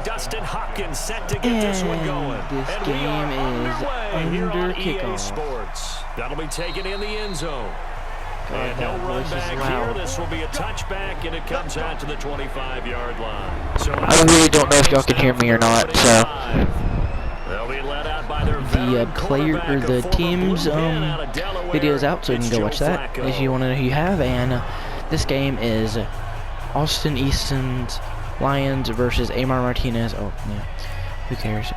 Dustin Hopkins set to get this one going. This game is under kickoff. Sports. That'll be taken in the end zone. And he'll run back here. This will be a touchback, and it comes out to the 25-yard line. So I really don't know if y'all can hear me or not. So they'll be led out by their the team's videos out, so you can go watch that if you want to know who you have. And this game is Austin Easton's Lions versus Amar Martinez. Oh yeah, who cares?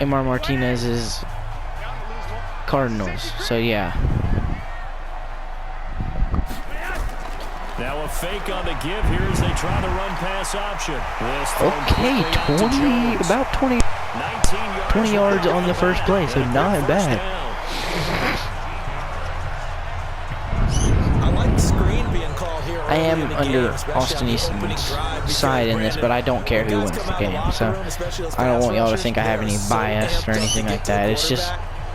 Amar Martinez's Cardinals. So yeah. Now a fake on the give here as they try to run pass option. Okay, about 20 yards on the first play, so not bad. I like the screen being called here. I am under Austin Easton's side in this, but I don't care who wins the game. So I don't want y'all to think I have any bias or anything like that.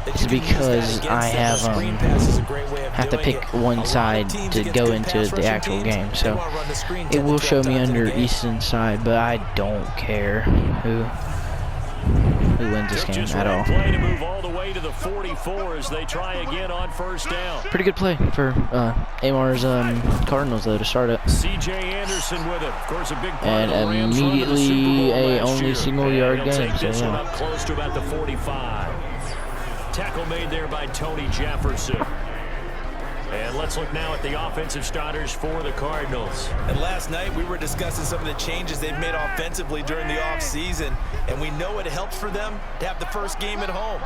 It's because I have to pick one side to go into the actual game. So it will show me under Easton's side, but I don't care who wins this game at all. Pretty good play for Amar's Cardinals though to start it. And immediately a only single yard game. So yeah. Close to about the 45. Tackle made there by Tony Jefferson. And let's look now at the offensive starters for the Cardinals. And last night we were discussing some of the changes they've made offensively during the offseason, and we know it helps for them to have the first game at home.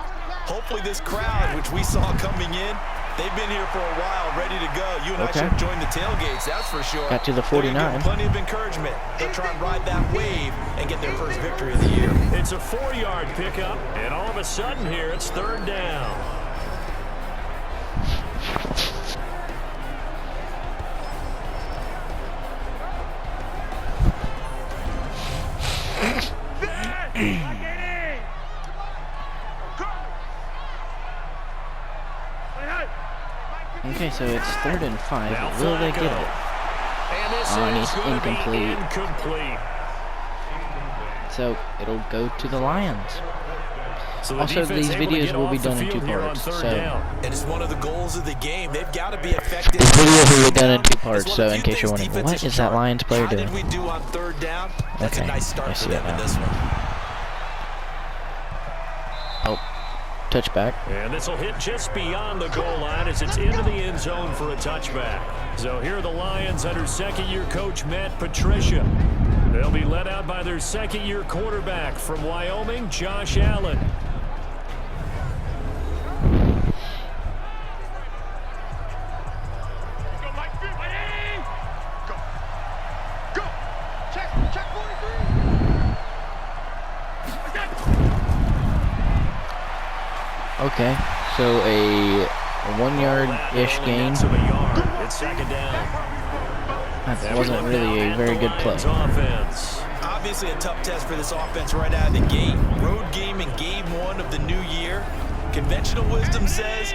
Hopefully this crowd, which we saw coming in, they've been here for a while, ready to go. You and I should join the tailgates, that's for sure. Got to the 49. Plenty of encouragement. They'll try and ride that wave and get their first victory of the year. It's a 4-yard pickup, and all of a sudden here it's third down. Okay, so it's 3rd and 5. Will they get it? And it's incomplete. So it'll go to the Lions. Also, these videos will be done in 2 parts. So and it's one of the goals of the game. They've got to be effective. These videos will be done in 2 parts. So in case you're wondering, what is that Lions player doing? How did we do on 3rd down? That's okay, a nice start I for see them it in now. this one. Touchback. And this will hit just beyond the goal line as it's into the end zone for a touchback. So here are the Lions under second-year coach Matt Patricia. They'll be led out by their second-year quarterback from Wyoming, Josh Allen. Okay, so a 1-yard-ish gain. It's second down. That wasn't really a very good play. Obviously a tough test for this offense right out of the gate. Road game in game 1 of the new year. Conventional wisdom says,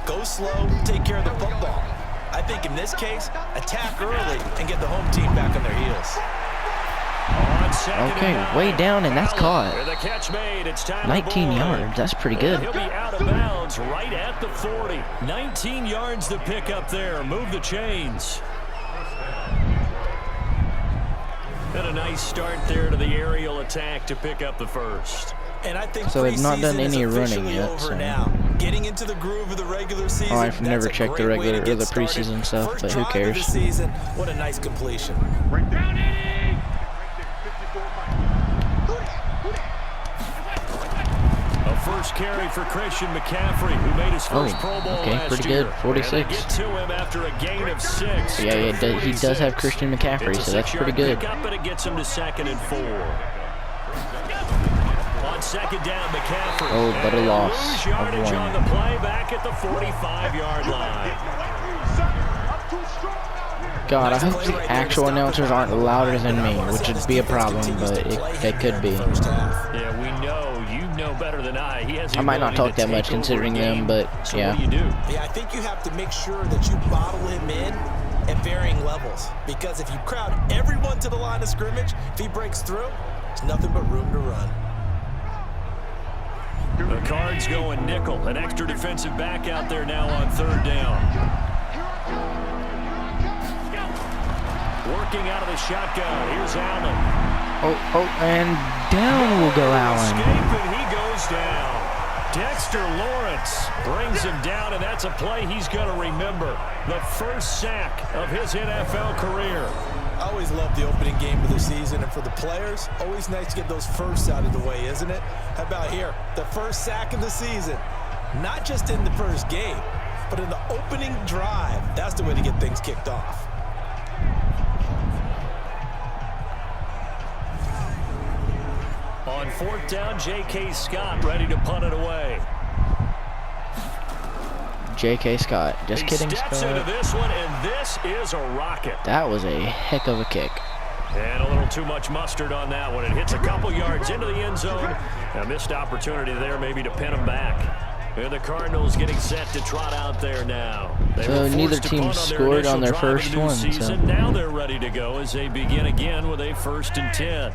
go slow, take care of the football. I think in this case, attack early and get the home team back on their heels. Okay, way down, and that's caught. 19 yards, that's pretty good. He'll be out of bounds right at the 40. 19 yards to pick up there. Move the chains. And a nice start there to the aerial attack to pick up the first. And I think so they've not done any running yet. So. Getting into the groove of the regular season. Oh, I've never checked the regular or the preseason stuff, but who cares? Season, what a nice completion. First carry for Christian McCaffrey, who made his first Pro Bowl last pretty year. good, 46. Get to him after a gain of 6. Yeah, he does have Christian McCaffrey, so that's pretty good. But it gets him to 2nd and 4. On 2nd down, McCaffrey. Oh, but a loss of 1. On the play back at the 45-yard line. God, I hope the actual announcers aren't louder than me, which would be a problem, but they could be. Yeah, we know. You know better than I. I might not talk that much considering them, but so yeah. What do you do? Yeah, I think you have to make sure that you bottle him in at varying levels. Because if you crowd everyone to the line of scrimmage, if he breaks through, there's nothing but room to run. The Cards going nickel. An extra defensive back out there now on third down. Working out of the shotgun. Here's Allen. And down will go Allen. Escape, and he goes down. Dexter Lawrence brings him down, and that's a play he's going to remember. The first sack of his NFL career. I always love the opening game of the season, and for the players, always nice to get those firsts out of the way, isn't it? How about here? The first sack of the season. Not just in the first game, but in the opening drive. That's the way to get things kicked off. On fourth down, J.K. Scott ready to punt it away. J.K. Scott. Just kidding, Scott. Steps into this one, and this is a rocket. That was a heck of a kick. And a little too much mustard on that one. It hits a couple yards into the end zone. A missed opportunity there maybe to pin him back. And the Cardinals getting set to trot out there now. So neither team scored on their first one. So now they're ready to go as they begin again with a 1st and 10.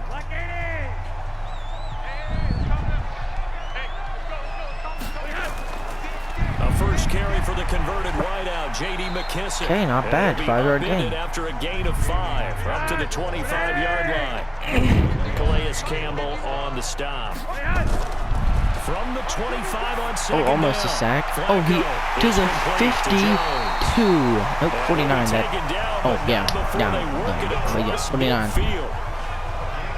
First carry for the converted wideout, J.D. McKissick. Okay, not bad. 5-yard gain. After a gain of 5, up to the 25-yard line. Calais Campbell on the stop. From the 25 on second almost down. a sack. He to the 52. Nope, 49. Down. 49.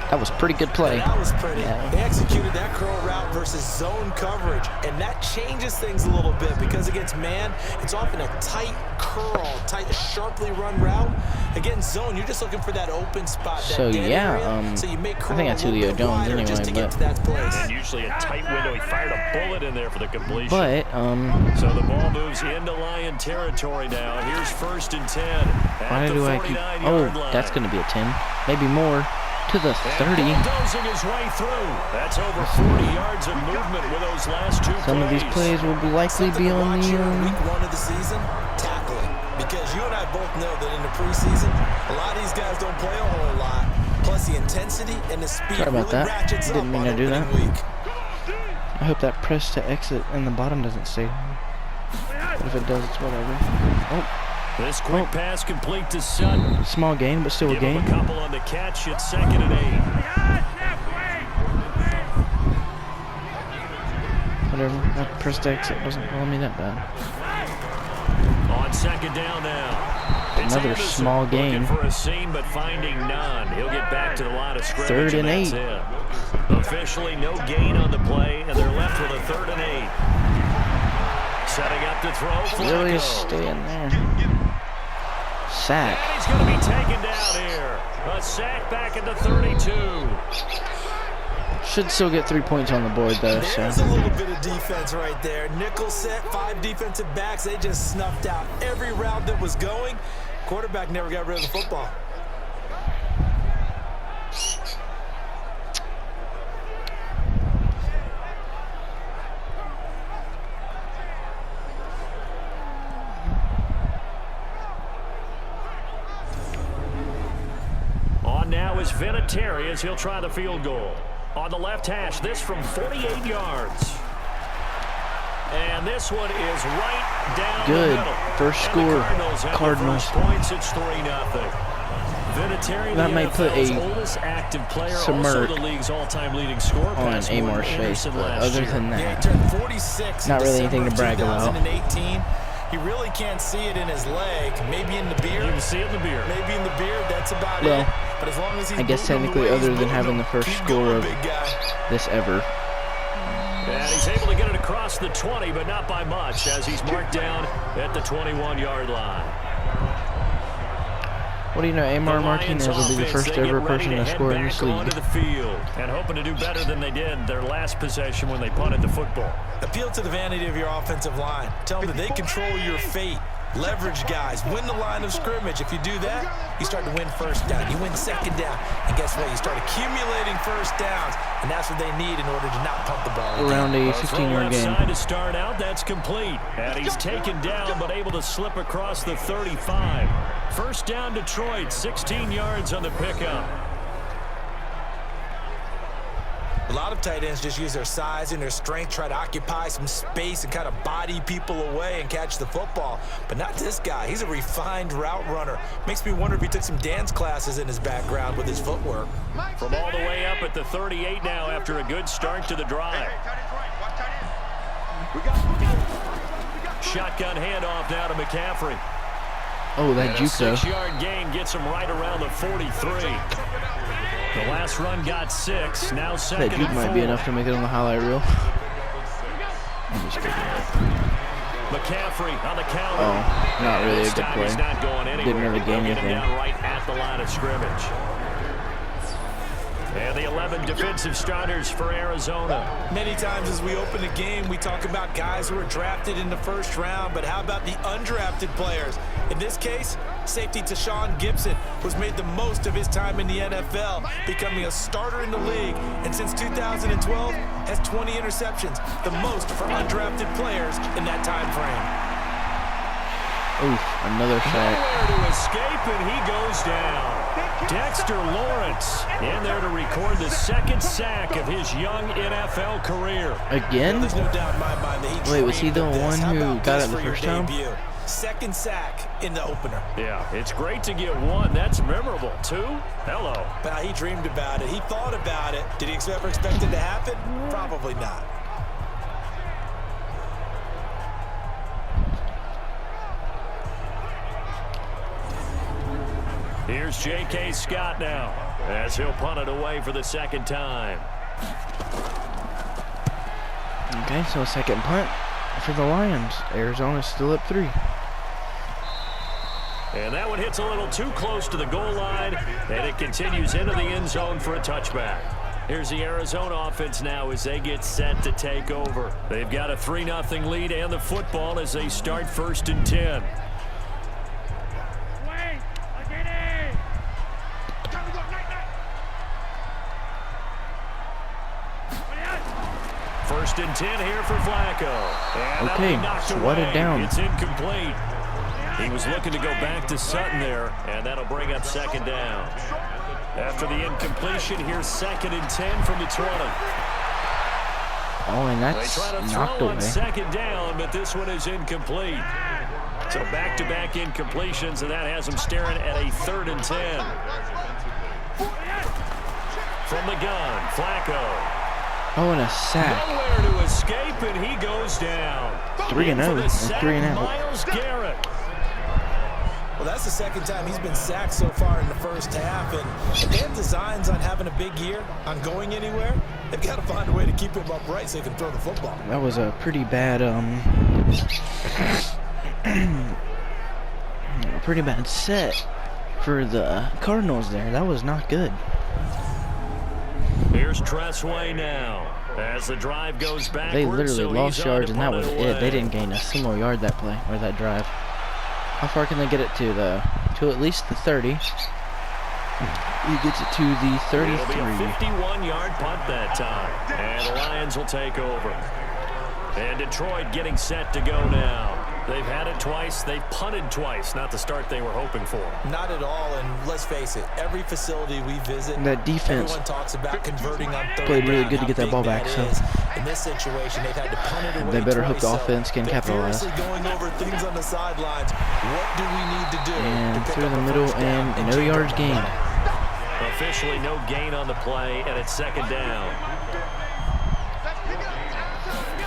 That was a pretty good play. That was pretty. Yeah. They executed that curl route versus zone coverage, and that changes things a little bit because against man, it's often a tight curl, sharply run route. Against zone, you're just looking for that open spot. So area. So you make curl I think that's Julio Jones anyway, just to get to that place. And usually a tight window. He fired a bullet in there for the completion. But so the ball moves into Lion territory now. Here's 1st and 10. Why do I keep? That's going to be a 10, maybe more. To the 30. Bulldozing his way through. That's over 40 yards of movement with those last 2 plays. Some of these plays will likely be on the week 1 of the season, tackling. Because you and I both know that in the preseason, a lot of these guys don't play a whole lot. Plus the intensity and the speed. Sorry about that. Didn't mean to do that. I hope that press to exit in the bottom doesn't stay. But if it does, it's whatever. This quick pass complete to Sutton. Small gain, but still a gain. A couple on the catch. It's 2nd and 8. Whatever. That press to exit doesn't bother me that bad. On 2nd down now. Another small gain. For a seam, but finding none. He'll get back to the line of scrimmage. 3rd and 8. Officially no gain on the play, and they're left with a 3rd and 8. Setting up to throw. Really stay in there. Sack. And he's going to be taken down here. A sack back at the 32. Should still get 3 points on the board, though. There's a little bit of defense right there. Nickel set, 5 defensive backs. They just snuffed out every route that was going. Quarterback never got rid of the football. Now is Vinatieri as he'll try the field goal. On the left hash, this from 48 yards. And this one is right down the middle. First score, Cardinals. Points, it's 3-0. Vinatieri, that might put a oldest active player, smirk also the league's all-time leading scorer on Amar's face, but other than that, he turned 46 not really anything to brag about. 2018. He really can't see it in his leg. Maybe in the beard. You can see it in the beard. Maybe in the beard. That's about it. But as long as he's I guess technically, other than having the first score of this ever. And he's able to get it across the 20, but not by much, as he's marked down at the 21-yard line. What do you know, Amar Martinez will be the first ever person to score in this league. The field and hoping to do better than they did their last possession when they punted the football. Appeal to the vanity of your offensive line. Tell them that they control your fate. leverage guys, win the line of scrimmage. If you do that, you start to win first down. You win second down. And guess what? You start accumulating first downs, and that's what they need in order to not pump the ball. Around a 15-yard game. To start out, that's complete. And he's taken down, but able to slip across the 35. First down, Detroit, 16 yards on the pickup. A lot of tight ends just use their size and their strength, try to occupy some space and kind of body people away and catch the football. But not this guy. He's a refined route runner. Makes me wonder if he took some dance classes in his background with his footwork. From all the way up at the 38 now after a good start to the drive. Shotgun handoff now to McCaffrey. Oh, that juke though. 6-yard gain gets him right around the 43. The last run got 6. Now second. That juke might be enough to make it on the highlight reel. I'm just kidding. McCaffrey on the counter. Oh, not really a good play. He's not going anywhere. Didn't really gain anything. Down right at the line of scrimmage. And the 11 defensive starters for Arizona. Many times as we open the game, we talk about guys who are drafted in the first round, but how about the undrafted players? In this case, safety Tashawn Gibson, who's made the most of his time in the NFL, becoming a starter in the league, and since 2012 has 20 interceptions, the most for undrafted players in that time frame. Oof, another sack. Nowhere to escape, and he goes down. Dexter Lawrence in there to record the second sack of his young NFL career. Again? There's no doubt in my mind that he Wait, was he the one who got it the for your first time? debut? Second sack in the opener. Yeah, it's great to get 1. That's memorable. 2? Hello. But he dreamed about it. He thought about it. Did he ever expect it to happen? Probably not. Here's J.K. Scott now as he'll punt it away for the second time. Okay, so a second punt for the Lions. Arizona's still up 3. And that one hits a little too close to the goal line, and it continues into the end zone for a touchback. Here's the Arizona offense now as they get set to take over. They've got a 3-0 lead and the football as they start 1st and 10. First and 10 here for Flacco. And okay, swat it down. It's incomplete. He was looking to go back to Sutton there, and that'll bring up second down. After the incompletion, here's 2nd and 10 from the 20. Oh, and that's they try to knocked throw away. On second down, but this one is incomplete. So back-to-back incompletions, and that has him staring at a 3rd and 10. From the gun, Flacco. Oh, and a sack. Nowhere to escape, and he goes down. 3-0 and 3-0. Myles Garrett. Well, that's the second time he's been sacked so far in the first half, and if they have designs on having a big year, on going anywhere, they've got to find a way to keep him upright so they can throw the football. That was a pretty bad, pretty bad set for the Cardinals there. That was not good. Here's Tressway now as the drive goes back. They literally lost yards, and that was it. They didn't gain a single yard that play or that drive. How far can they get it to, though? To at least the 30. He gets it to the 33. It'll be a 51-yard punt that time, and the Lions will take over. And Detroit getting set to go now. They've had it twice. They've punted twice. Not the start they were hoping for. Not at all, and let's face it, every facility we visit, that defense everyone talks about converting on third played really down, good to get that ball back. So in this situation, they've had to punt it away they better hope twice, the offense can capitalize. Seriously going over things on the sidelines. What do we need to do? And to pick through up the a middle, first down and no yards gained. Officially no gain on the play, and it's second down.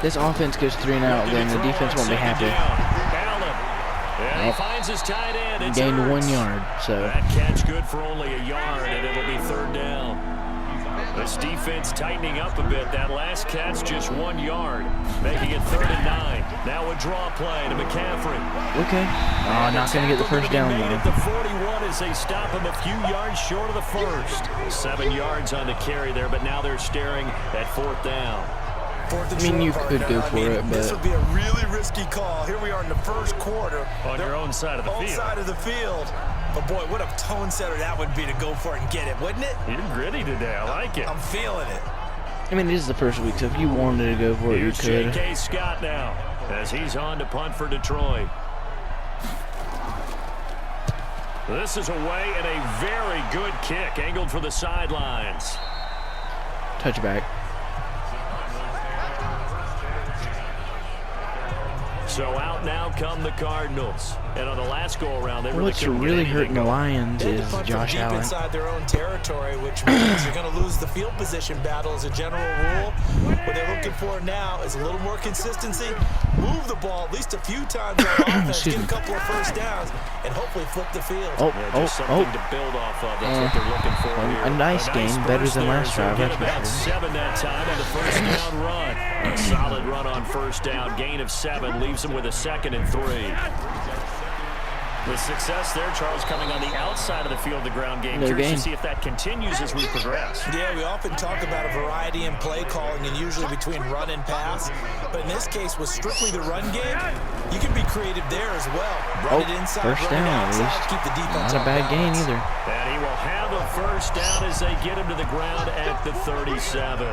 This offense goes 3 and out, then the defense won't be happy. And he finds his tight end. It's gained Ertz. 1 yard, so that catch good for only a yard, and it'll be third down. This defense tightening up a bit. That last catch just 1 yard, making it 3rd and 9. Now a draw play to McCaffrey. okay. Oh, not going to get the first down Made at though. the 41 as they stop him a few yards short of the first. 7 yards on the carry there, but now they're staring at 4th down. I mean, you could go for it, but this would be a really risky call. Here we are in the first quarter. On your own side of the field. Side of the field. But boy, what a tone setter that would be to go for it and get it, wouldn't it? You're gritty today. I like it. I'm feeling it. I mean, this is the first week, so if you wanted to go for it, you could. Here's J.K. Scott now as he's on to punt for Detroit. This is away and a very good kick angled for the sidelines. Touchback. So out now come the Cardinals. And on the last go-around, they What's really hurting the Lions is Josh Allen. Inside their own territory, which means you're going to lose the field position battle as a general rule. What they're looking for now is a little more consistency. Move the ball at least a few times on offense, get a couple of first downs, and hopefully flip the field. Something to build off of. That's what they're looking for here. A nice game, better than last drive. Get about 7 that time on the first down run. A solid run on first down. Gain of 7 leaves them with a 2nd and 3. With success there, Charles, coming on the outside of the field, the ground game. Curious to see if that continues as we progress. Yeah, we often talk about a variety in play calling and usually between run and pass. But in this case, with strictly the run game, you can be creative there as well. Run it inside, first down at least. Keep the defense Not a bad gain either. And he will have a first down as they get him to the ground at the 37.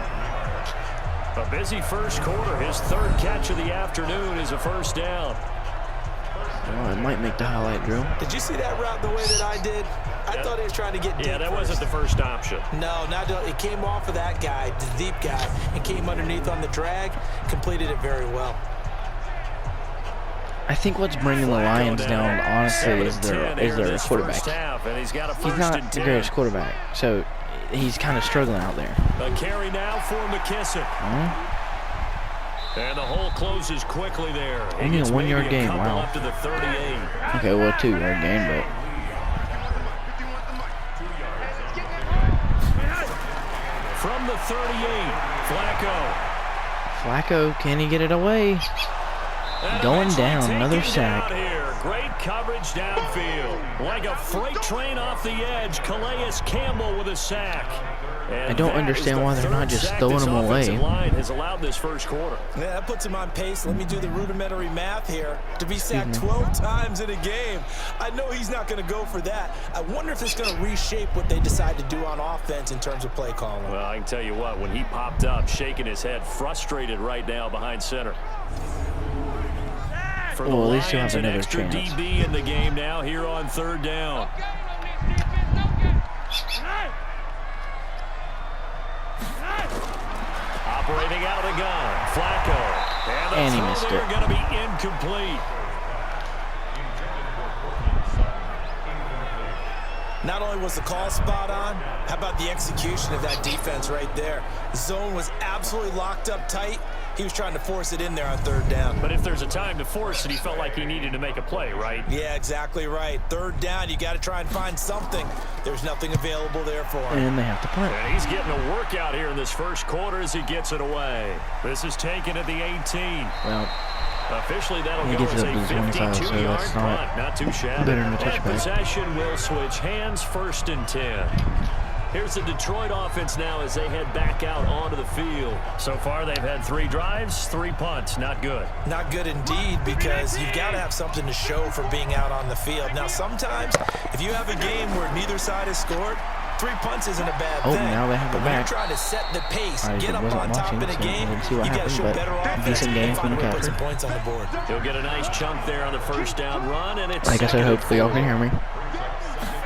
A busy first quarter. His 3rd catch of the afternoon is a first down. Oh, it might make the highlight drill. Did you see that route the way that I did? I thought he was trying to get deep. Yeah, that wasn't the first option. No, it came off of that guy, the deep guy, and came underneath on the drag. Completed it very well. I think what's bringing the Lions down, honestly, is their quarterback. He's not the greatest quarterback, so he's kind of struggling out there. A carry now for McKissick. And the hole closes quickly there. Only a 1-yard gain, wow. Up to the 38. Okay, well, 2-yard gain, but... From the 38, Flacco, can he get it away? Going down, another sack. Great coverage downfield. Like a freight train off the edge, Calais Campbell with a sack. And I don't understand why they're not just throwing him away. Line has allowed this first quarter. Yeah, that puts him on pace. Let me do the rudimentary math here. To be sacked 12 times in a game, I know he's not going to go for that. I wonder if it's going to reshape what they decide to do on offense in terms of play calling. Well, I can tell you what, when he popped up, shaking his head, frustrated right now behind center. For the at least you'll Lions, have an another extra chance. DB in the game now here on 3rd down. Operating out of the gun, Flacco. And he missed it. Going to be incomplete. Not only was the call spot on, how about the execution of that defense right there? The zone was absolutely locked up tight. He was trying to force it in there on 3rd down. But if there's a time to force it, he felt like he needed to make a play, right? Yeah, exactly right. 3rd down, you got to try and find something. There's nothing available there for him. And they have to punt. And he's getting a workout here in this first quarter as he gets it away. This is taken at the 18. Well, officially, that'll he go gets as it a up to the 25, so 52-yard that's punt. Not too shabby. better than a And touchback. possession will switch hands, 1st and 10. Here's the Detroit offense now as they head back out onto the field. So far, they've had 3 drives, 3 punts. Not good. Not good indeed, because you've got to have something to show for being out on the field. Now, sometimes, if you have a game where neither side has scored, 3 punts isn't a bad thing. Now they have it but when you're back. trying to set the pace, I get up wasn't on top watching, in a so game, I didn't see what you got to happened, show but better offense decent game and from find a way to put McCaffrey. some points on the board. He'll get a nice chunk there on the first down run, and it's Like I said, hopefully y'all can hear me.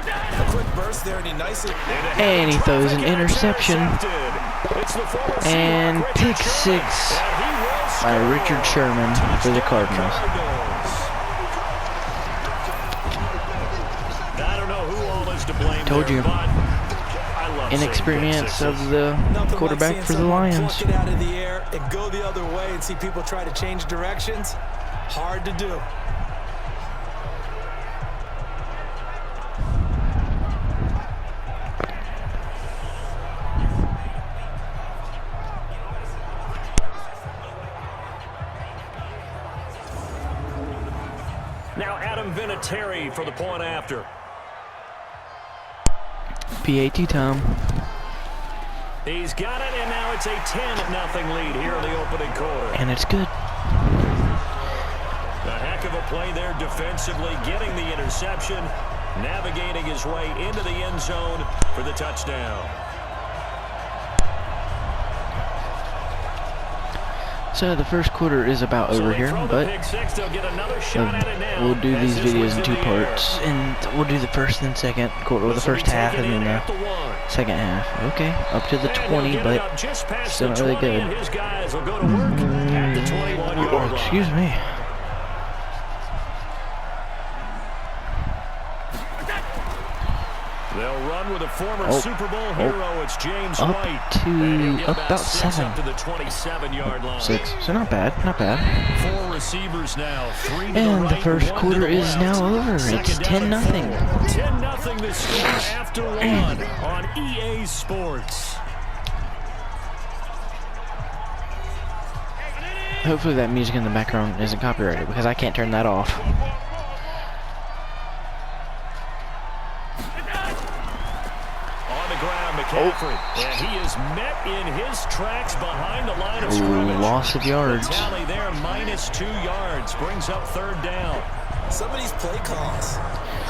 A quick burst there, and he nicely... And he throws an interception. And pick 6 by Richard Sherman for the Cardinals. I don't know who all is to blame. Told you. I love Inexperience of the quarterback for the Lions. Pluck it out of the air and go the other way and see people try to change directions. Hard to do. Now Adam Vinatieri for the point after. PAT time. He's got it, and now it's a 10-0 lead here in the opening quarter. And it's good. A heck of a play there defensively, getting the interception, navigating his way into the end zone for the touchdown. So the first quarter is about over here, but we'll do these videos in 2 parts, and we'll do the first and second quarter, or the first half, and then the second half. Okay, up to the 20, but still not really good. Oh, excuse me. They'll run with a former Super Bowl hero. It's James White. Up about 7. Up to the 27-yard line. 6. So not bad, not bad. 4 receivers now. 3 to And the the right, first 1 quarter to the is left. now over. It's 10-0. 10-0 the score after 1 on EA Sports. Hopefully that music in the background isn't copyrighted, because I can't turn that off. McCaffrey, and he is met in his tracks behind the line of scrimmage. Loss of yards. The tally there, -2 yards, brings up 3rd down. Some of these play calls,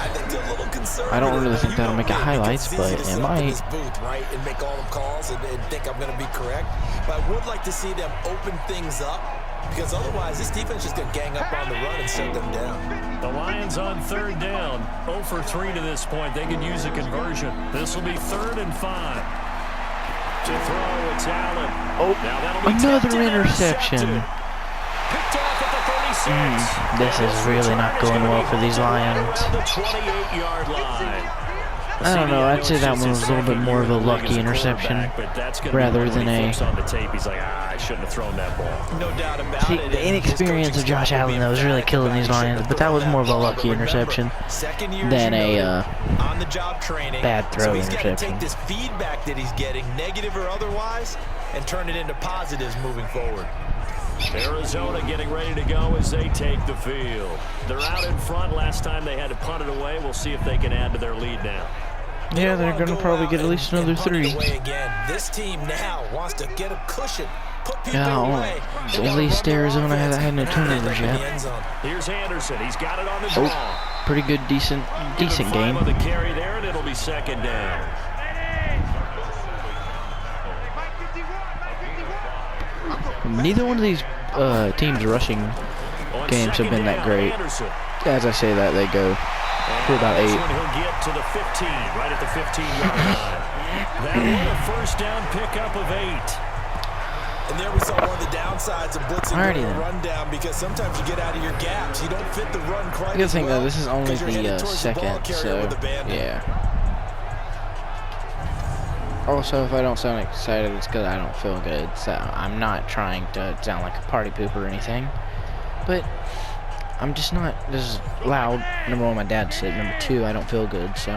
I think they're a little conservative. I don't really think that'll make it highlights, but it might. Booth, right, and make all the calls and think I'm going to be correct. But I would like to see them open things up, because otherwise this defense is going to gang up on the run and shut them down. The Lions on 3rd down, 0 for 3 to this point. They could use a conversion. This will be 3rd and 5. To throw, it's Allen. Oh, another interception. Picked off at the 36. This is really not going well for these Lions. The 28-yard line. I don't know, I'd say that one was a little bit more of a lucky interception rather than a... on the tape. He's like, I shouldn't have thrown that ball. No doubt about See, it. the inexperience of Josh Allen, though, is really killing these Lions, but that was more of a lucky interception than a bad throw He's got to interception. take this feedback that he's getting, negative or otherwise, and turn it into positives moving forward. Arizona getting ready to go as they take the field. They're out in front. Last time they had to punt it away. We'll see if they can add to their lead now. Yeah, they're going to probably get at least another 3. This team now wants to get a cushion. Put people Yeah, away. at least Arizona hasn't had no turnovers yet. Here's Anderson. He's got it on the draw. Pretty good, decent game. On the carry there, and it'll be 2nd down. Neither one of these teams' rushing games have been that great. As I say that, they go for about 8. He'll get to the 15, right at the 15-yard line. That one a 1st down pickup of 8. And there we saw one of the downsides of blitzing during a rundown, because sometimes you get out of your gaps. You don't fit the run quite Good as thing well, though, this is only the second, so yeah. Also, if I don't sound excited, it's because I don't feel good. So I'm not trying to sound like a party pooper or anything, but I'm just not this is loud. Number 1, my dad's sick. Number 2, I don't feel good. So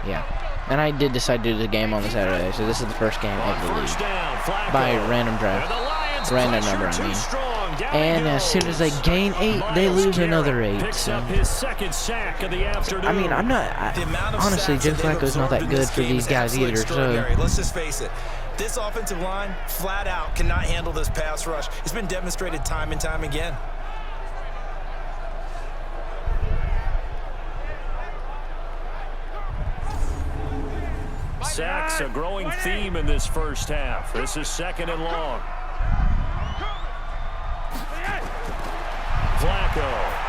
yeah. And I did decide to do the game on the Saturday, so this is the first game of the league by random draft, random number, I mean. And as soon as they gain 8, they lose another 8. So. I mean, honestly, Joe Flacco's not that good for these guys either. So let's just face it. This offensive line, flat out, cannot handle this pass rush. It's been demonstrated time and time again. Sacks, a growing theme in this first half. This is 2nd and long. Flacco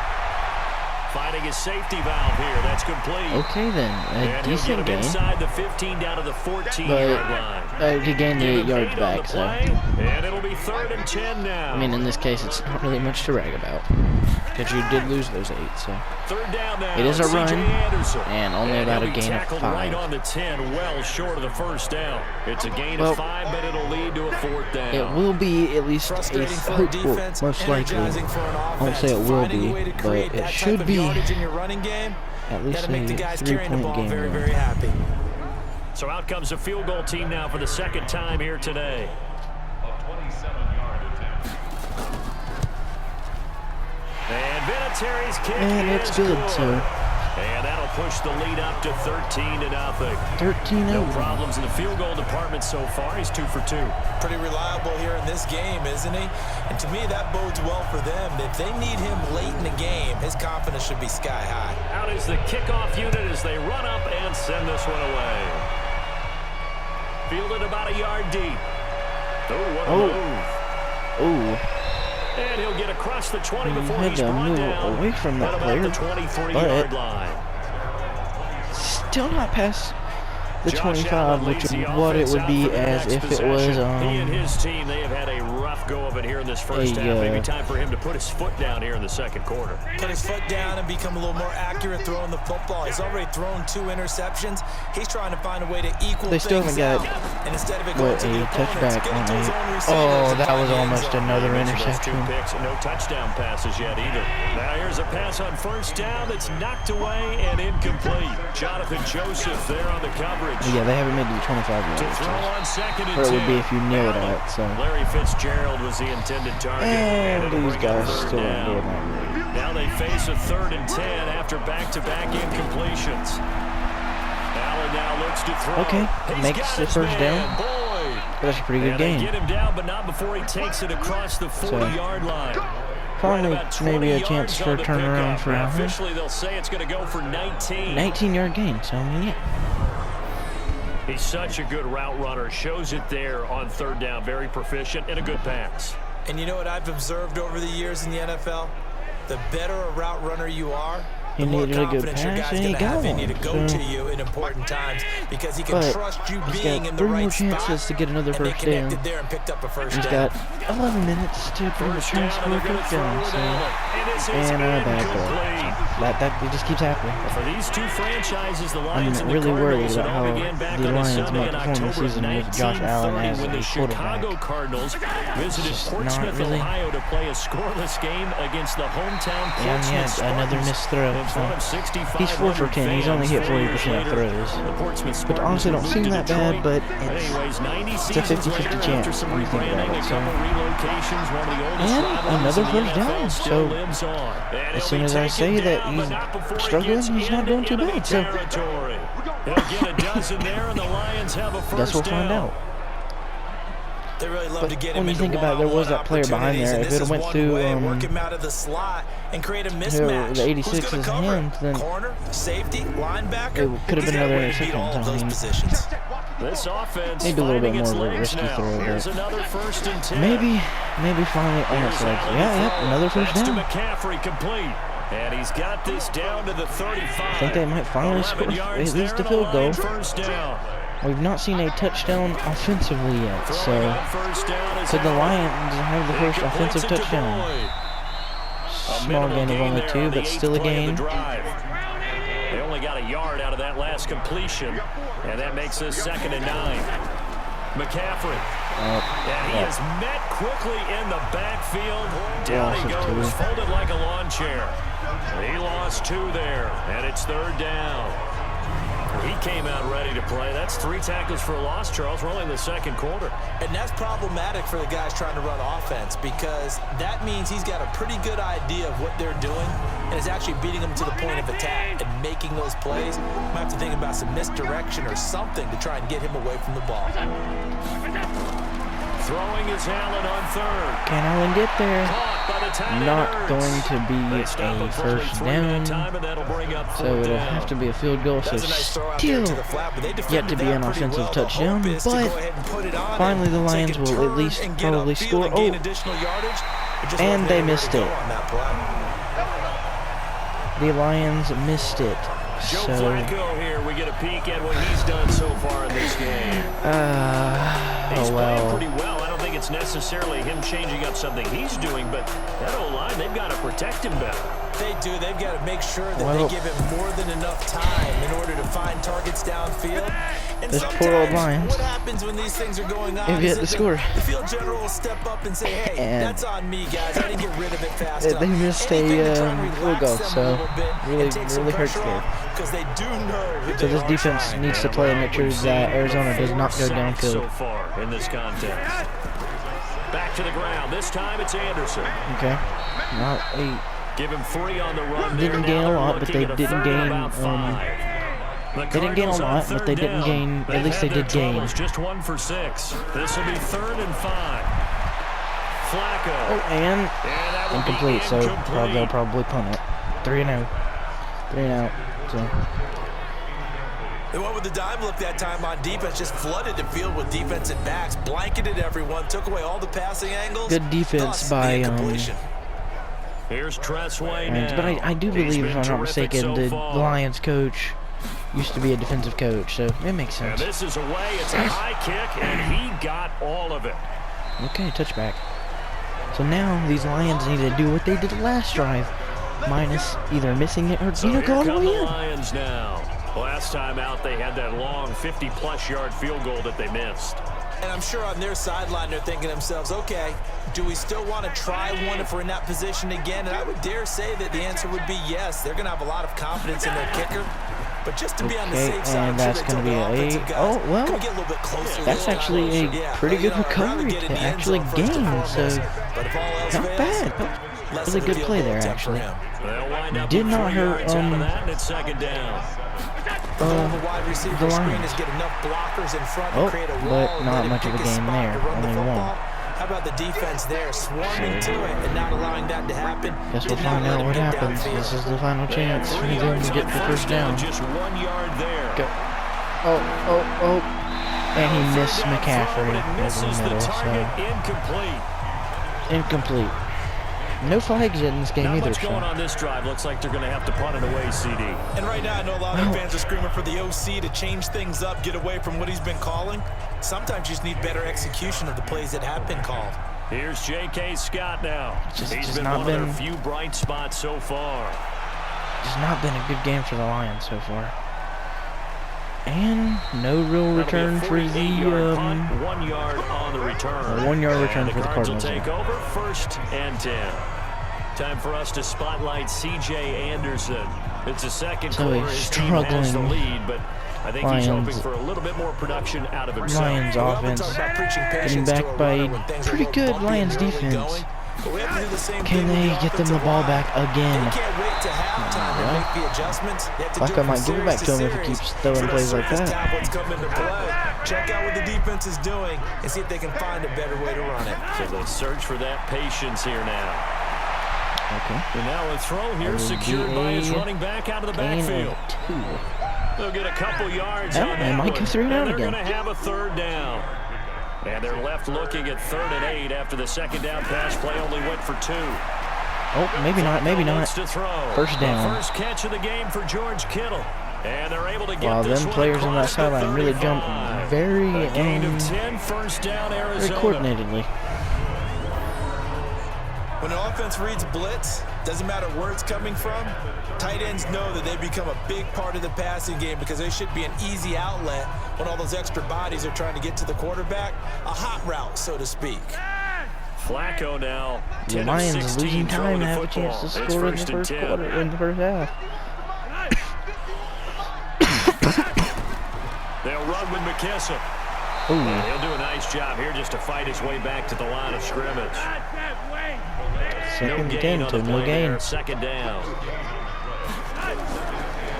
finding his safety valve here. That's complete. Okay then, a decent game. Inside the 15 down to the 14-yard line. He gained the 8 yards back, so. And it'll be 3rd and 10 now. I mean, in this case, it's not really much to brag about, because you did lose those 8. So 3rd down now. it is a run, Anderson. and only about a gain of 5. Right on the 10, well short of the 1st down. It's a gain of 5, but it'll lead to a 4th down. It will be at least hopeful, most likely. I won't say it will be, but it should be at least a 3-point game. Very happy. So out comes a field goal team now for the 2nd time here today. And Vinatieri's kick And it's good, so And that'll push the lead up to 13-0. 13-0. No problems in the field goal department so far. He's 2 for 2. Pretty reliable here in this game, isn't he? And to me, that bodes well for them. If they need him late in the game, his confidence should be sky high. Out is the kickoff unit as they run up and send this one away. Fielded about a yard deep. Oh, what a move. Oh. And he'll get across the 20 He before had he's to brought move down away from that at player, about the 23-yard line. Still not past the Josh 25, Allen which leads is the what it offense would out be for the as next if it possession. was He and his team, they have had a rough go of it here in this first half. Maybe time for him to put his foot down here in the second quarter. Put his foot down and become a little more accurate throwing the football. He's already thrown 2 interceptions. He's trying to find a way to equal they still things haven't out. got And instead of it going to the touchback opponents, on his own it. receivers Oh, to that find was the end almost zone. another Those 2 interception. picks and no touchdown passes yet either. Now here's a pass on first down that's knocked away and incomplete. Jonathan Joseph there on the coverage. Yeah, they haven't made it to 25 To yet. throw on second and Or it 10. would be if you nailed it. So. Larry Fitzgerald was the intended target. And it'll these bring up guys third still down. don't do that. Now they face a 3rd and 10 after back-to-back incompletions. Allen now looks to throw. Okay, He's makes got the his first man. down. Boyd. That's a pretty good And they game. get him down, but not before he takes it across the 40-yard line. Probably Right about 20 maybe a chance yards for on a the turnaround pickup. for And Allen. officially, they'll say it's going to go for 19. 19-yard gain. So, I mean, yeah. He's such a good route runner. Shows it there on 3rd down. Very proficient and a good pass. And you know what I've observed over the years in the NFL? The better a route runner you are, He the more needed a good confidence your pass, guy's and going he to have got in you to one. go So- to you in important times because he can But trust you he's being got in the 3 more right spot. chances to get another And they first down. connected there and picked up a first He's down. got 11 minutes to pretty much transfer a first down. So, and a bad throw. That it just keeps happening. For these 2 franchises, the I'm Lions and the really worried Cardinals, it about all how began back the on a Lions Sunday might in perform this October season with Josh Allen 1930 as when the a Chicago quarterback. Cardinals visited just Portsmouth, not really- Ohio to play a scoreless game against the hometown And Portsmouth yeah, another Spartans. missed throw. In front of So. 6,500 He's 4 for 10. He's only hit fans. 40% of throws. The Portsmouth But honestly, don't Spartans seem moved that to bad, Detroit. but Anyways, 90 it's a seasons 50-50 later, chance after some when you think about rebranding, it, a so. couple relocations, one of the oldest And rivalries another in the first NFL down, still so lives on. And as he'll soon be as I taken say that down, he's but not before he struggling, gets he's not into doing too enemy bad, so. territory. He'll get a dozen there, and the Lions have a first Guess we'll down. find out. They really love But to get when him you into think about it, there was that player behind opportunities, there. and If this it is went one through, way, work him out of the slot and create a the mismatch. 86's Who's gonna cover? hand, then Corner, safety, linebacker. it could have been He's got a another way to beat interception. all of So, I those mean, positions. This offense Maybe a little bit finding its more of a legs risky now. throw, Here's but another 1st and 10. maybe finally on its legs. Yeah, another first That's to down. McCaffrey, complete. And he's got this down to the 35. I think they might finally score 11 at yards least there a field and goal. line first down. We've not seen a touchdown offensively yet, Throwing so on first down is could the Allen. Lions have the He first completes offensive it to touchdown? Boyd. A Small minimal gain of only there 2, on the but 8th still a play of gain. the drive. They only got a yard out of that last completion, and that makes this 2nd and 9. McCaffrey. And he is met quickly in the backfield. Down he Loss of goes, 2. folded like a lawn chair. He lost 2 there, and it's 3rd down. He came out ready to play. That's 3 tackles for a loss, Charles. We're only in the second quarter. And that's problematic for the guys trying to run offense because that means he's got a pretty good idea of what they're doing and is actually beating them to the point of attack and making those plays. Might have to think about some misdirection or something to try and get him away from the ball. Throwing is Allen on 3rd. Can Allen get there? Caught by the tight end. Not going to They be stop him a for only first 3 minute down, time, and that'll bring up so 4th it'll down. have to be a field goal. So That's a nice throw out there still to the flat, but they yet to defended be that an pretty offensive well. The touchdown, hope is to but go ahead and put it on finally the and take Lions a will at turn least and get probably upfield score. and gain Oh, additional yardage. It just and wasn't they anywhere missed to go it. on that play. The Lions missed it. Joe So, Flacco here. We get a peek at what he's done so far in this game. He's oh playing well. pretty well. I don't think it's necessarily him changing up something he's doing, but that O-line, they've got to protect him better. They do. They've got to make sure that Well, they give him more than enough time in order to find targets downfield. And This poor old sometimes Lions. what happens when these things are going on They've yet is to that score. the field general will step up and say, hey, And that's on me, guys. I didn't get rid of it fast enough. They missed Anything to a try and field relax goal, them a so little bit really and take some hurts pressure there. off, because they do know that So they this are defense trying. needs to play and make sure that Arizona does not go 4 sacks so downfield. far in this contest. Back to the ground. This time it's Anderson. Okay. Not a Give him 3 on the run. Didn't gain a lot, but they didn't gain. They didn't gain a lot, but they didn't gain. At least they did gain. Just 1 for 6. This will be 3rd and 5. Flacco. Oh, and incomplete. So they'll probably punt it. 3 and out. 3 and out. So. They went with the dime look that time on defense, just flooded the field with defensive backs, blanketed everyone, took away all the passing angles. Good defense by Here's Tressway now. But I do believe, if I'm not mistaken, the Lions coach used to be a defensive coach, so it makes sense. And this is away. It's a high kick, and he got all of it. Okay, touchback. So now these Lions need to do what they did last drive, minus either missing it or going away in. Lions now. Last time out, they had that long 50-plus yard field goal that they missed. And I'm sure on their sideline, they're thinking to themselves, okay, do we still want to try one if we're in that position again? And I would dare say that the answer would be yes. They're going to have a lot of confidence in their kicker. But just to be on the safe side, and that's going to be that's actually a pretty good recovery to actually gain, so not bad. That was a good play there, actually. Did not hurt the Lions. But not much of a game there, only 1. How about the defense there, swarming to it and not allowing that to happen? Guess we'll find out what happens. This is the final chance for them to get the first down. Just 1 yard there. Go. Oh. And he missed McCaffrey over the middle, so. Incomplete. No flags in this game either. What's going on this drive? Looks like they're going to have to punt it away, CD. And right now, I know a lot of fans are screaming for the OC to change things up, get away from what he's been calling. Sometimes you just need better execution of the plays that have been called. Here's J.K. Scott now. He's been not one of their few bright spots so far. It's not been a good game for the Lions so far. And no real return for the 1 yard on the return. 1 yard return for the Cardinals. Will take over 1st and 10. Time for us to spotlight C.J. Anderson. It's a second quarter. His team has the lead, but I think he's hoping for a little bit more production out of himself. Lions offense getting backed by pretty good Lions defense. Can they get them the ball back again? Flacco might give it back to him if he keeps throwing plays like that. Check out what the defense is doing and see if they can find a better way to run it. So they search for that patience here now. Okay. And now a throw here secured by his running back out of the backfield. They'll get a couple yards on that. They might go 3 and out again. They're going to have a 3rd down. And they're left looking at 3rd and 8 after the 2nd down pass play only went for 2. Oh, maybe not. First down. First catch of the game for George Kittle. And they're able to get this them players on that sideline really jump very coordinatedly. When an offense reads blitz, doesn't matter where it's coming from, tight ends know that they become a big part of the passing game because they should be an easy outlet when all those extra bodies are trying to get to the quarterback. A hot route, so to speak. Flacco now. The Lions losing time to have a chance to score in the first quarter, in the first half. They'll run with McKesson. He'll do a nice job here just to fight his way back to the line of scrimmage. 2nd and 10 to no gain. 2nd down.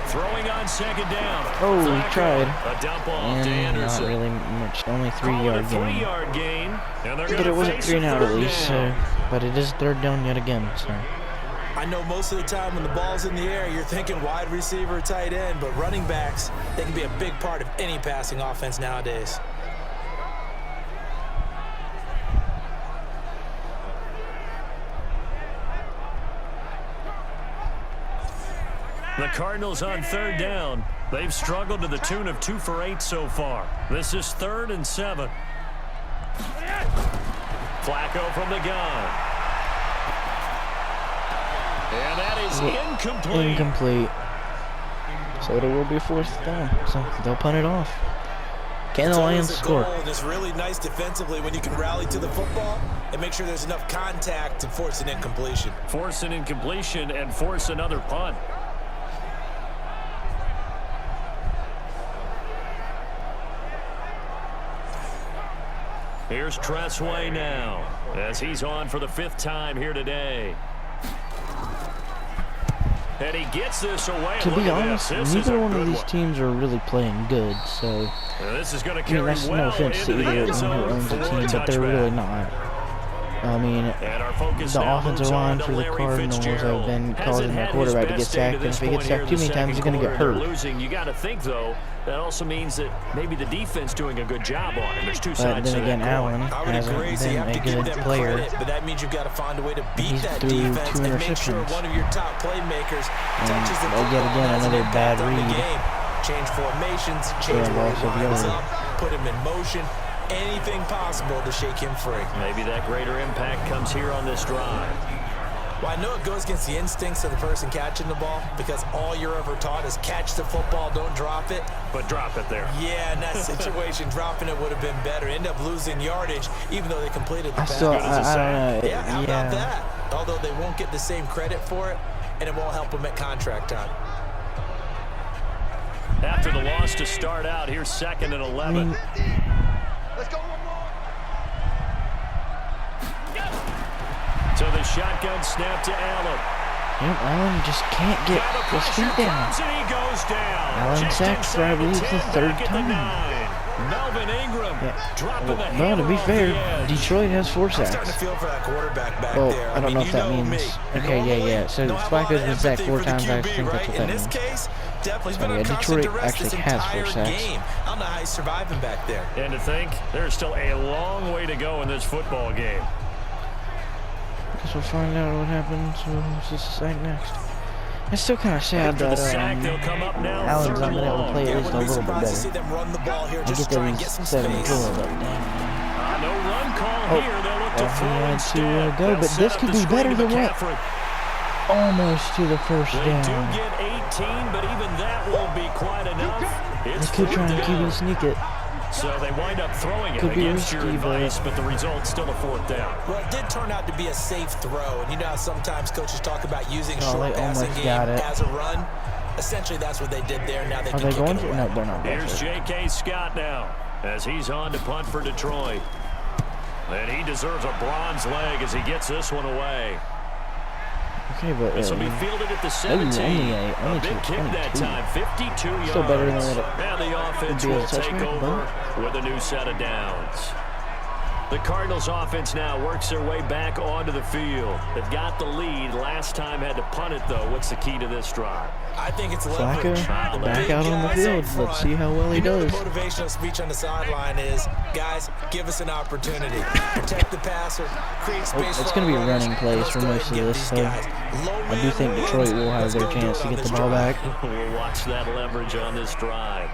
Throwing on 2nd down. Oh, he tried. A dump off to Anderson. Not really much. Only 3-yard gain. 3-yard gain. But it wasn't 3 and out at least. So, but it is 3rd down yet again. So. I know most of the time when the ball's in the air, you're thinking wide receiver, tight end, but running backs, they can be a big part of any passing offense nowadays. The Cardinals on 3rd down. They've struggled to the tune of 2 for 8 so far. This is 3rd and 7. Flacco from the gun. And that is incomplete. So it will be 4th down. So they'll punt it off. Can the Lions score? It's really nice defensively when you can rally to the football and make sure there's enough contact to force an incompletion. Force an incompletion and force another punt. Here's Tressway now, as he's on for the 5th time here today. And he gets this away. To be honest, neither one of these teams are really playing good, so this is going to I mean, carry that's no well offense to into either the of them who owns a team, but they're really not. I mean, the offensive line for the Cardinals have been causing their quarterback to get sacked, and if he gets sacked too many times, he's going to get hurt. You got to think, though, that also means that maybe the defense doing a good job on him. There's two sides But then again, Allen hasn't been a good player. But that means you've got to find a way to beat that threw defense 2 and make sure interceptions. one of your top playmakers touches the And football. yet again, Has an another impact bad on the read. game. Change formations, change where he lines up, put him in motion. Anything possible to shake him free. Maybe that greater impact comes here on this drive. Well, I know it goes against the instincts of the person catching the ball because all you're ever taught is catch the football, don't drop it. But drop it there. Yeah, in that situation, dropping it would have been better. End up losing yardage, even though they completed the pass. I don't know. Yeah, how about that? Although they won't get the same credit for it, and it won't help them at contract time. After the loss to start out, here's 2nd and 11. Let's go one more. So the shotgun snap to Allen. Allen just can't get his feet down. He goes down. Allen sacked for, I believe, the 3rd time. Melvin Ingram dropping the Well, to be fair, edge. Detroit has 4 Starting to sacks. feel for that quarterback back Well, there. I don't know if that means. Okay, yeah. So Flacco's been sacked 4 times. I think that's what that In this means. case, definitely So, been yeah, on constant Detroit duress actually this has 4 entire sacks. game. I don't know how he's surviving back there. And to think, there's still a long way to go in this football game. Guess we'll find out what happens when this is sack next. It's still kind of sad After the that sack, they'll come up now. Allen's not been able to play at least a Wouldn't be little bit surprised to see better. them run the ball here, I just get try that and get he's some 7 and space. 4, but damn. No run call here. They'll look to Well, throw he had instead. to go, They'll but set this up could the be screen better to than what? McCaffrey. Almost to the first They do down. get 18, but even that won't be quite enough. They It's could try 4th and down. QB sneak it. So they wind up throwing it Could be against your risky, advice, but the result's still a 4th down. Well, it did turn out to be a safe throw, and you know how sometimes coaches talk about using Oh, short they passing almost game got it. as a run. Essentially, that's what they did there. Now they Are can they kick going it for it? away. No, they're not going Here's for it. J.K. Scott now as he's on to punt for Detroit. And he deserves a bronze leg as he gets this one away. Okay, but This will be fielded at the 17. only A big kick that 22. time, 52 yards. Still better than what it And the offense would be will as a take touchback, over with a new set of downs. The Cardinals offense now works their way back onto the field. They've got the lead. Last time had to punt it, though. What's the key to this drive? I think it's Flacco leverage. back Big out on the guys field. up front. Let's see how well he You know does. the motivational speech on the sideline is, guys, give us an opportunity. Protect the passer, create space It's for going to be our running runners. plays Let's for go most ahead of and this, get so these guys. Low I do man think wins. Detroit will have Let's their go do chance it to on get this the ball drive. back. We'll watch that leverage on this drive.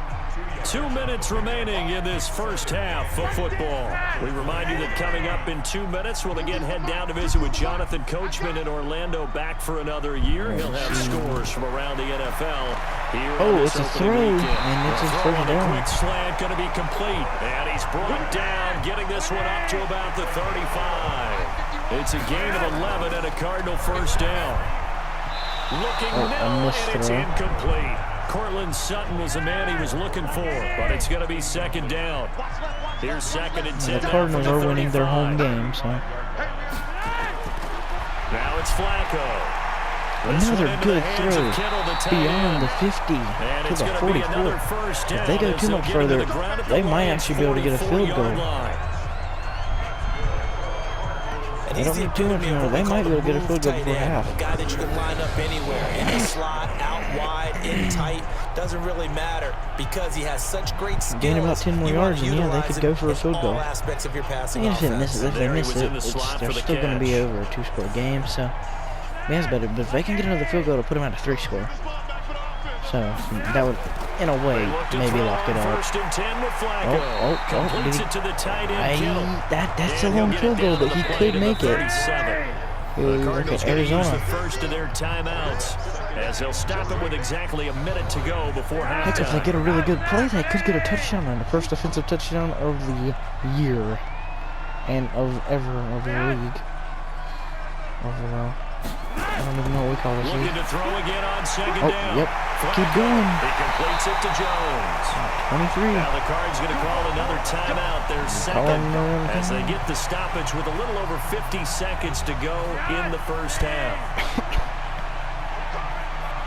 2 minutes remaining in this first half of football. We remind you that coming up in 2 minutes, we'll again head down to visit with Jonathan Coachman in Orlando, back for another year. He'll have scores from around the NFL here on Oh, this it's a opening throw, weekend. and it's his Throw first on a down. quick slant, going to be complete. And he's brought down, getting this one up to about the 35. It's a gain of 11 and a Cardinal first down. Looking now, missed and it's throw. incomplete. Cortland Sutton was the man he was looking for, but it's going to be 2nd down. Here's 2nd and 10. The Cardinals are winning their home game, so. Now it's Flacco. This one Another into the good hands throw of Kittle, the tight beyond end. the 50 And to it's the going to be another 44. first down. If they go as too they'll much get into further, the ground at the they might Lions' actually be able to get a field 44-yard goal. line. And They he's don't the need too much epitome of more. what They we might call be able to get a the field goal move before tight end. half. A guy that you can line up anywhere, in the slot, out wide, in tight, doesn't really matter because he has such great skills. Gain about 10 more You wanna yards, and yeah, they utilize could it go for a in field all goal. aspects of your passing And if they miss offense. it, There he was in the they're slot for the still going to be catch. over a 2-score game. So, yeah, it's better. But if they can get another field goal to put them at a 3-score, so that would, in a way, maybe lock it up. First and 10 with Flacco. Completes it to the tight end, Kittle. That's a And long he'll get field goal, down but the he play could to the make it. 37. The Look Cardinals at going to use the Arizona. first of their timeouts as they'll stop it with exactly a minute to go before Heck, if they halftime. get a really good play, they could get a touchdown, and the first offensive touchdown of the year, and of the league overall. I don't even know what we call this Looking league. to throw again on second Oh, down. yep. Flacco. Keep going. He completes it to Jones. 23. Now the Cards going to call another timeout. Their second another as they get the stoppage with a little over 50 seconds to go in the first half.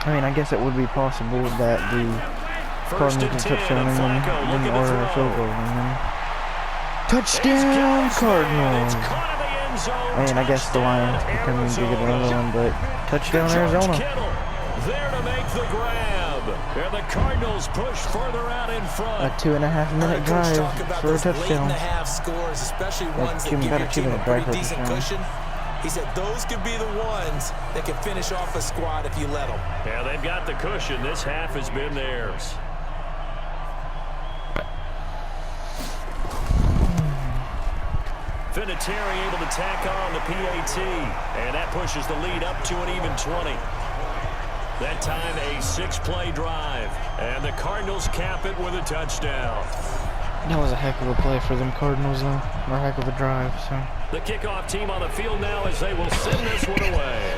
I mean, I guess it would be possible that the Cardinals get a touchdown and then or a field goal and then touchdown Cardinals. I mean, I guess the Lions can come in to get another one, but touchdown Arizona. There to make the grab. And the Cardinals push further out in front. A 2.5-minute drive for a touchdown. Scores, especially ones that give Better your team a drive pretty for a decent touchdown. cushion. He said those could be the ones that can finish off a squad if you let them. Yeah, they've got the cushion. This half has been theirs. Vinatieri able to tack on the PAT, and that pushes the lead up to an even 20. That time a 6-play drive, and the Cardinals cap it with a touchdown. That was a heck of a play for them Cardinals, though, or a heck of a drive. So the kickoff team on the field now as they will send this one away.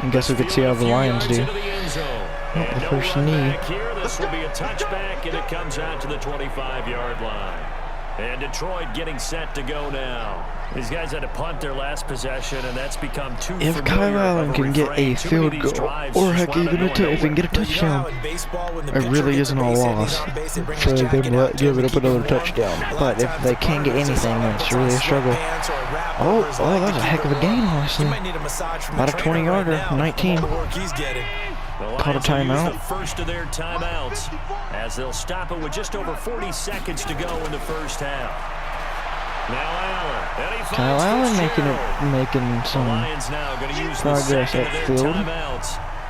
I guess we could see how the Lions do. The first knee. Here, this will be a touchback, and it comes out to the 25-yard line. And Detroit getting set to go now. These guys had to punt their last possession, and that's become too familiar. If Kyle Allen can get a field goal, or heck, even if he can get a touchdown, it really isn't a loss for them to give it up another touchdown. But if they can't get anything, then it's really a struggle. Oh, that was a heck of a gain, honestly. About a 20-yarder, 19. Caught a timeout. The first of their timeouts as they'll stop it with just over 40 seconds to go in the first half. Now Allen. Kyle Allen making some progress at field.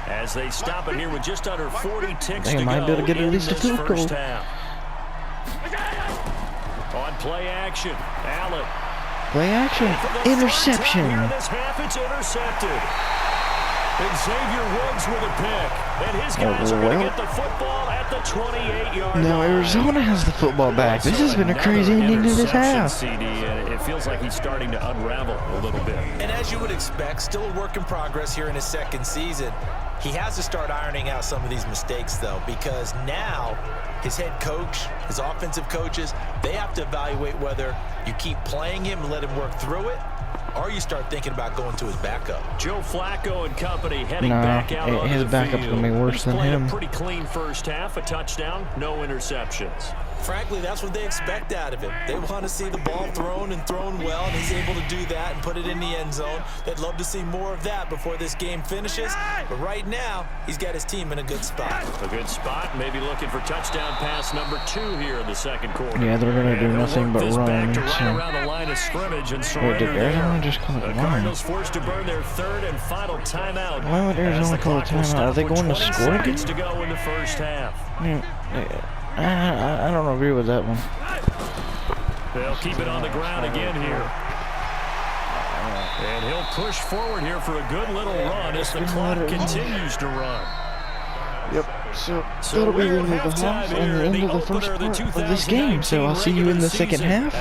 As they stop it here with just under 40 ticks They might be able to get at least a field goal. On play action, Allen. Play action. Interception. This half it's intercepted. And Xavier Woods with a pick. And his guys are going to get the football at the 28-yard line. Now Arizona has the football back. This has been a crazy ending to this half. CD, and it feels like he's starting to unravel a little bit. And as you would expect, still a work in progress here in his second season. He has to start ironing out some of these mistakes, though, because now his head coach, his offensive coaches, they have to evaluate whether you keep playing him and let him work through it, or you start thinking about going to his backup. Joe Flacco and company heading back out on his backup's going to be worse than him. A pretty clean first half, a touchdown, no interceptions. Frankly, that's what they expect out of him. They want to see the ball thrown and thrown well, and he's able to do that and put it in the end zone. They'd love to see more of that before this game finishes, but right now, he's got his team in a good spot. A good spot, maybe looking for touchdown pass number 2 here in the second quarter. Yeah, they're going to do nothing but run. Right around the line of scrimmage and surrender. Wait, did Arizona just call it the line? Cardinals forced to burn their third and final timeout. Why would Arizona call a timeout? Are they going to score again? To go in the first half. I don't agree with that one. They'll keep it on the ground again here. And he'll push forward here for a good little run as the clock continues to run. Yep. So that'll be the end of the half and the end of the first part of this game. So I'll see you in the second half.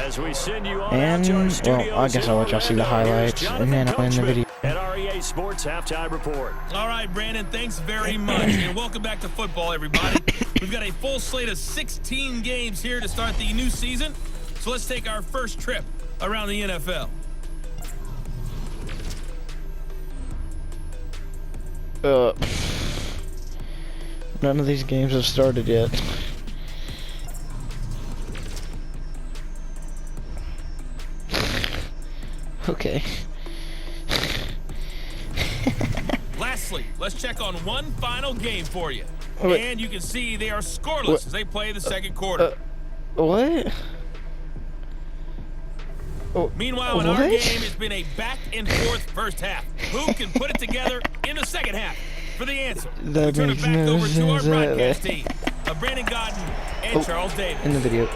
And, well, I guess I'll let y'all see the highlights and then I'll end the video. At REA Sports Halftime Report. All right, Brandon, thanks very much. And welcome back to football, everybody. We've got a full slate of 16 games here to start the new season. So let's take our first trip around the NFL. None of these games have started yet. Okay. Lastly, let's check on one final game for you. Wait. And you can see they are scoreless as they play the second quarter. What? Meanwhile, in our game, it's been a back-and-forth first half. Who can put it together in the second half? For the answer, we turn it back over to our broadcast team, Brandon Godden and Charles Davis. In the video.